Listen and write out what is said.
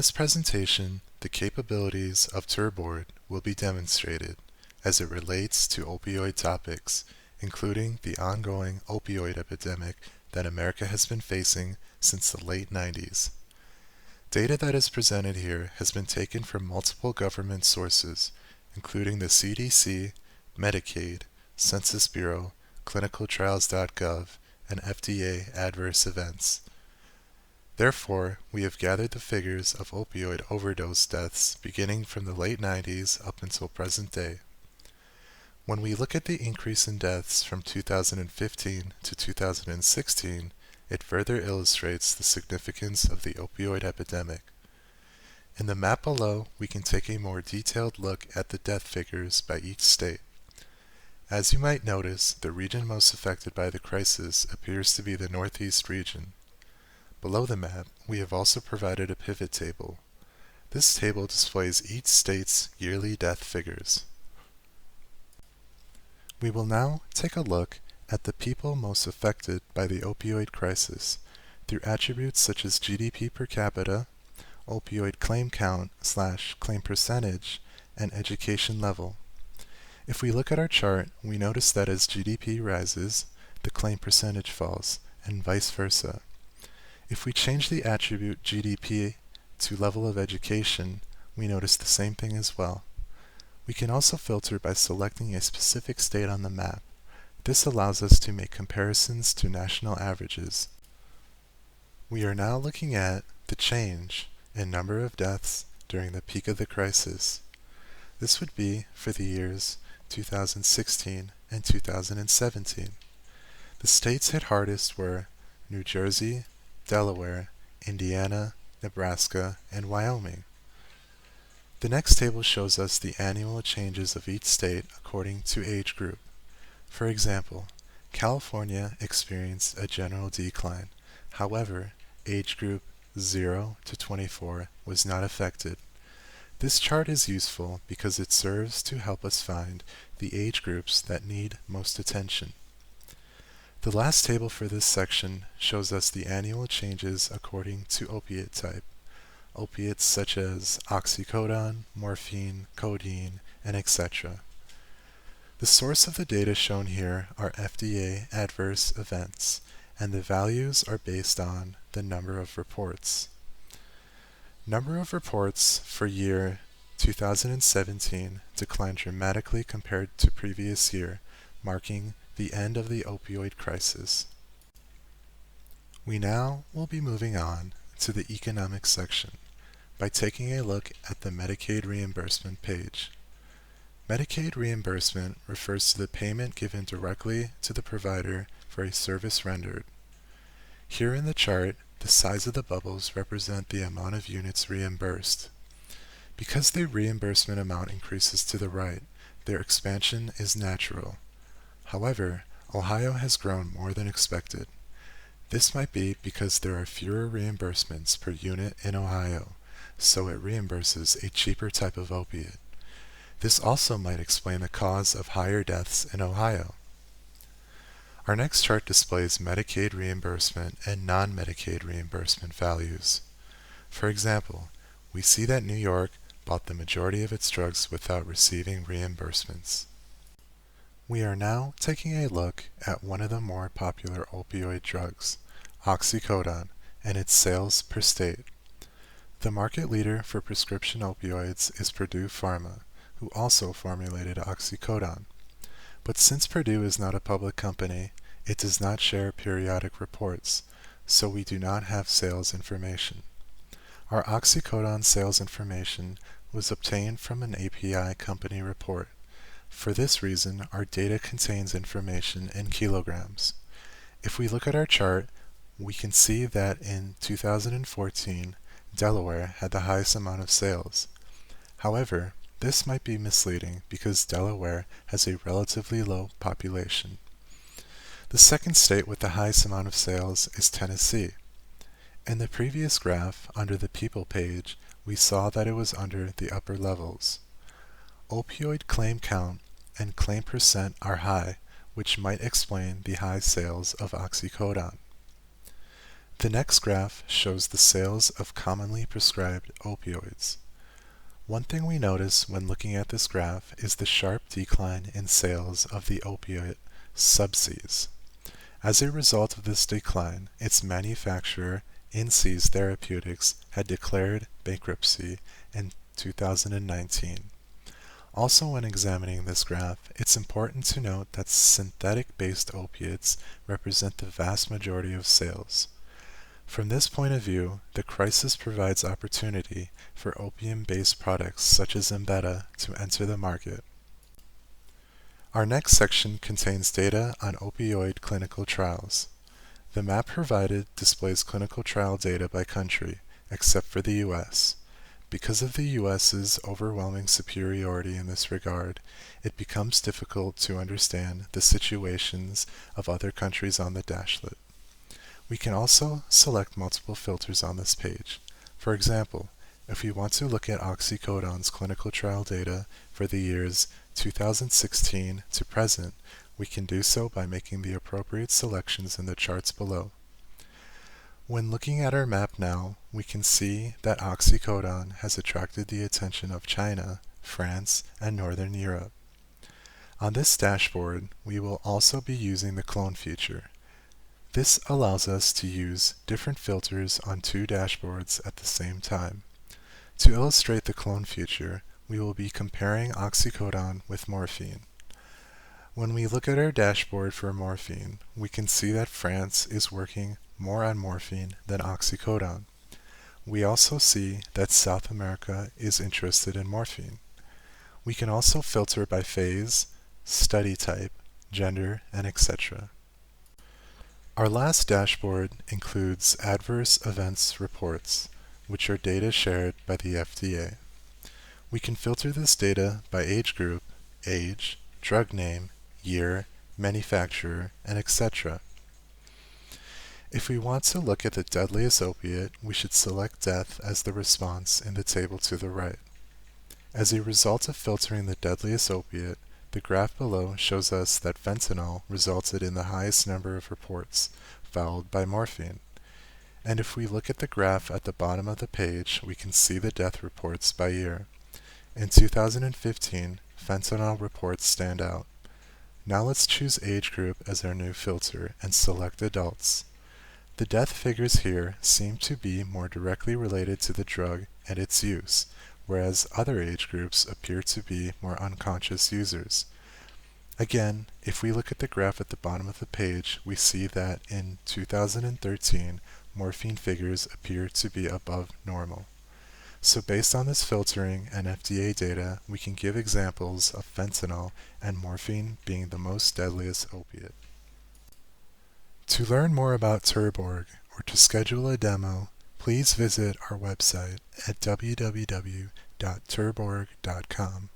this presentation, the capabilities of TURBOARD will be demonstrated as it relates to opioid topics, including the ongoing opioid epidemic that America has been facing since the late 90s. Data that is presented here has been taken from multiple government sources, including the CDC, Medicaid, Census Bureau, clinicaltrials.gov, and FDA Adverse events. Therefore, we have gathered the figures of opioid overdose deaths beginning from the late 90s up until present day. When we look at the increase in deaths from 2015 to 2016, it further illustrates the significance of the opioid epidemic. In the map below, we can take a more detailed look at the death figures by each state. As you might notice, the region most affected by the crisis appears to be the Northeast region. Below the map, we have also provided a pivot table. This table displays each state's yearly death figures. We will now take a look at the people most affected by the opioid crisis through attributes such as GDP per capita, opioid claim count/claim percentage, and education level. If we look at our chart, we notice that as GDP rises, the claim percentage falls, and vice versa. If we change the attribute GDP to level of education, we notice the same thing as well. We can also filter by selecting a specific state on the map. This allows us to make comparisons to national averages. We are now looking at the change in number of deaths during the peak of the crisis. This would be for the years 2016 and 2017. The states hit hardest were New Jersey, Delaware, Indiana, Nebraska, and Wyoming. The next table shows us the annual changes of each state according to age group. For example, California experienced a general decline. However, age group 0 to 24 was not affected. This chart is useful because it serves to help us find the age groups that need most attention. The last table for this section shows us the annual changes according to opiate type. Opiates such as Oxycodone, morphine, codeine, and etc. The source of the data shown here are FDA Adverse events, and the values are based on the number of reports. Number of reports for year 2017 declined dramatically compared to previous year, marking the end of the opioid crisis. We now will be moving on to the economic section by taking a look at the Medicaid reimbursement page. Medicaid reimbursement refers to the payment given directly to the provider for a service rendered. Here in the chart, the size of the bubbles represent the amount of units reimbursed. Because the reimbursement amount increases to the right, their expansion is natural. However, Ohio has grown more than expected. This might be because there are fewer reimbursements per unit in Ohio, so it reimburses a cheaper type of opiate. This also might explain the cause of higher deaths in Ohio. Our next chart displays Medicaid reimbursement and non-Medicaid reimbursement values. For example, we see that New York bought the majority of its drugs without receiving reimbursements. We are now taking a look at one of the more popular opioid drugs, Oxycodone, and its sales per state. The market leader for prescription opioids is Purdue Pharma, who also formulated Oxycodone. But since Purdue is not a public company, it does not share periodic reports, so we do not have sales information. Our Oxycodone sales information was obtained from an API company report. For this reason, our data contains information in kilograms. If we look at our chart, we can see that in 2014, Delaware had the highest amount of sales. However, this might be misleading because Delaware has a relatively low population. The second state with the highest amount of sales is Tennessee. In the previous graph, under the people page, we saw that it was under the upper levels. Opioid claim count and claim percent are high, which might explain the high sales of Oxycodone. The next graph shows the sales of commonly prescribed opioids. One thing we notice when looking at this graph is the sharp decline in sales of the opioid subsys. As a result of this decline, its manufacturer, Incy's Therapeutics, had declared bankruptcy in 2019. Also, when examining this graph, it's important to note that synthetic-based opiates represent the vast majority of sales. From this point of view, the crisis provides opportunity for opium-based products such as Embeda to enter the market. Our next section contains data on opioid clinical trials. The map provided displays clinical trial data by country, except for the U.S. Because of the U.S.'s overwhelming superiority in this regard, it becomes difficult to understand the situations of other countries on the dashlet. We can also select multiple filters on this page. For example, if we want to look at Oxycodone's clinical trial data for the years 2016 to present, we can do so by making the appropriate selections in the charts below. When looking at our map now, we can see that Oxycodone has attracted the attention of China, France, and Northern Europe. On this dashboard, we will also be using the clone feature. This allows us to use different filters on two dashboards at the same time. To illustrate the clone feature, we will be comparing Oxycodone with morphine. When we look at our dashboard for morphine, we can see that France is working more on morphine than Oxycodone. We also see that South America is interested in morphine. We can also filter by phase, study type, gender, and etc. Our last dashboard includes adverse events reports, which are data shared by the FDA. We can filter this data by age group, age, drug name, year, manufacturer, and etc. If we want to look at the deadliest opiate, we should select death as the response in the table to the right. As a result of filtering the deadliest opiate, the graph below shows us that fentanyl resulted in the highest number of reports, followed by morphine. And if we look at the graph at the bottom of the page, we can see the death reports by year. In 2015, fentanyl reports stand out. Now let's choose age group as our new filter and select adults. The death figures here seem to be more directly related to the drug and its use, whereas other age groups appear to be more unconscious users. Again, if we look at the graph at the bottom of the page, we see that in 2013, morphine figures appear to be above normal. So based on this filtering and FDA data, we can give examples of fentanyl and morphine being the most deadliest opiate. To learn more about TURBOARD or to schedule a demo, please visit our website at www.turboard.com.